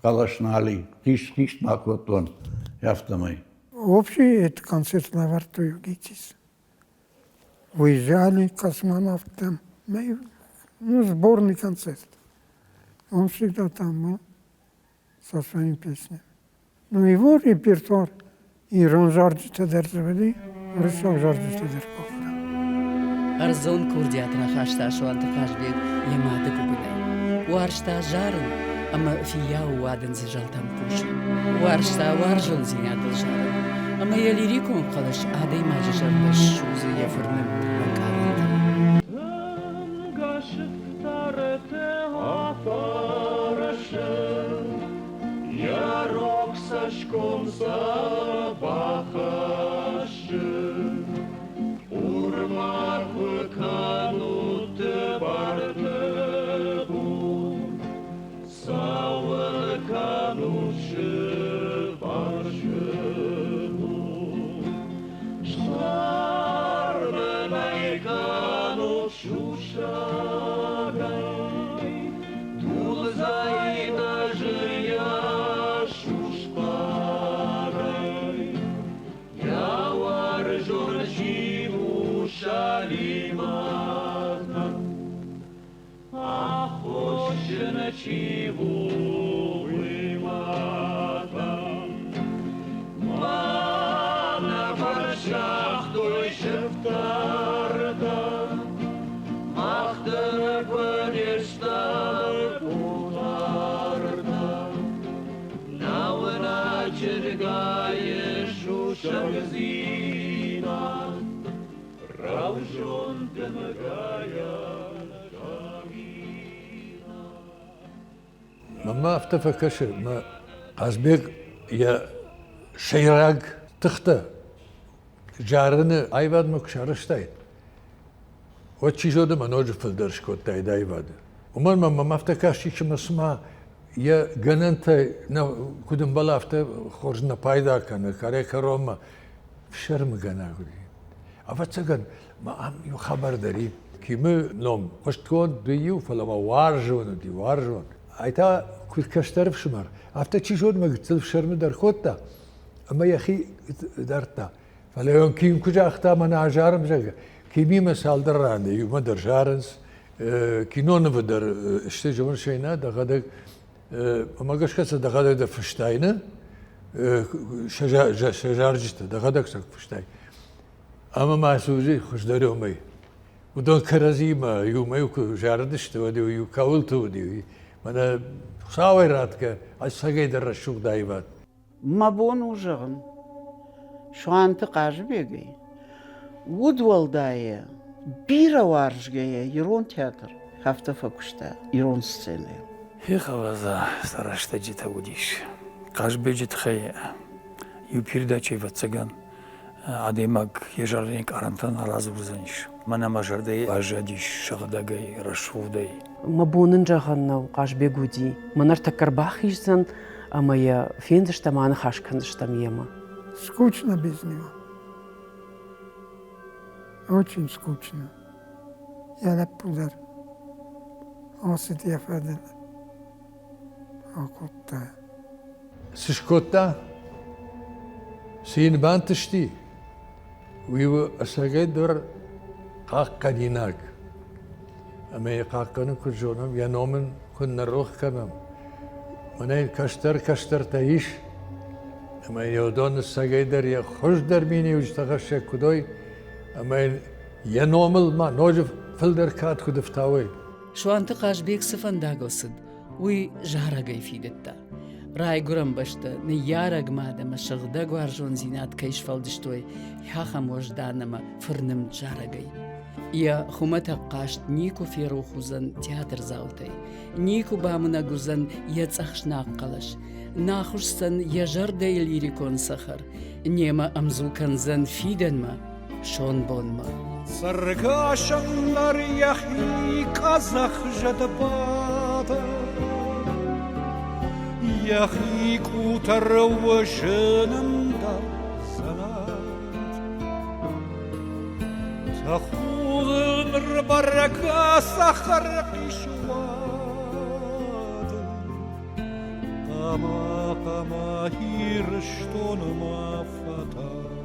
калашнали. Киш макотон. Яфтамай. Общий это концерт на Вартую Гитис. Уезжали космонавтам. Ну, сборный концерт. Он всегда там был со своими песнями. Ну, его репертуар, и Рон Жорджи Тедерзаведи, Рысок Жорджи Тедерков. Арзон курдиатра хашта шуанта кажбек ямады кубинай. Уаршта жарын, ама фия уадын зижалтам куш. Уаршта уаржон зинядыл жарын. Ама я лирикум қалыш адай мажы жардаш шузы ефырным макарынды. Ярок сашком забахашы, урмар выкануты барды бу, савы канушы баршы бу. Шарбына ночевой матом. Мана паршах той шептарда, махтар парештар кутарда, навна чергаешь ушамзина, равжон дымгая. مما افتفكش ما قاسبيك يا شيراق تخته جارنا ايواد مكشارشتاي وتشي جود ما نوج في الدرش كوتاي دايواد ومن ما افتكاش شي مسمع يا جننت كودم بلا افت خرجنا بايدا كان كاري كروما شرم جنا غدي افتسغن ما ام يو خبر داري كيما نوم واش تكون ديو فلا وارجون دي وارجون ایتا کوی کشترف شمار. افته چی شد مگه تلف شرم در خود تا. اما یخی در تا. فلیون کیم کجا اختا من عجارم جگه. کیمی مثال در رانده. یوم در جارنس. کی نون و در اشته جون شینا دقیق. اما گش کس دقیق در فشتاینه. شجار جسته دقیق سک فشتای. اما محسوسی خوش داری امی. و دون کرازی ما یوم یو جاردشته و دیو یو کاولت و دیو. من صاورات که از سعی در رشوق دایوات. مبون وجهن شو أنت قاجبيجي ودول داية بيرا وارجية يرون تياتر هفته فكشتا يرون سцены. هي خوازا старашта جيتا وديش قاجبيجي تخي يبيردачи вацаган адемак ежарник арантан разурзаниш мана мажардай ажадиш шагдагай рашвудай مبونن جهنم وقاش بيجودي منرت كرباخيجزن أما يا فين دشتمان خاش كندشتم يما. Скучно без него. Очень скучно. Я лапудар. Осет я фадел. Акутта. سشكوتا سين بانتشتي ويو أساقدر قاقنيناك أما يقاقنن كجونم ينومن كنا روح كنم منين كشتر تعيش أما يودون الساقدر يخش در ميني ويشتغش كدوي أما ينومل ما نوجف فلدر كات كدفتاوي شو أنت قاش بيك سفن داغوسد وي جهرا فيدتا راي قرم بشتا نيارق مادما شغدق وارجون زينات كيش فالدشتوي يحاخم وجدانما فرنم جارقي يا خمتا قاشت نيكو في روخوزن تياتر زاوتي نيكو بامنا قوزن يتسخش ناقلش ناخشسن يجردي ليريكون سخر نيما أمزوكن زن فيدن ما شون بون ما سرقاشن يخي قزخ جدباتا يخي كوتر وشنم در زلات تخوض مربرك سخر قشوات قما هيرشتون ما فتات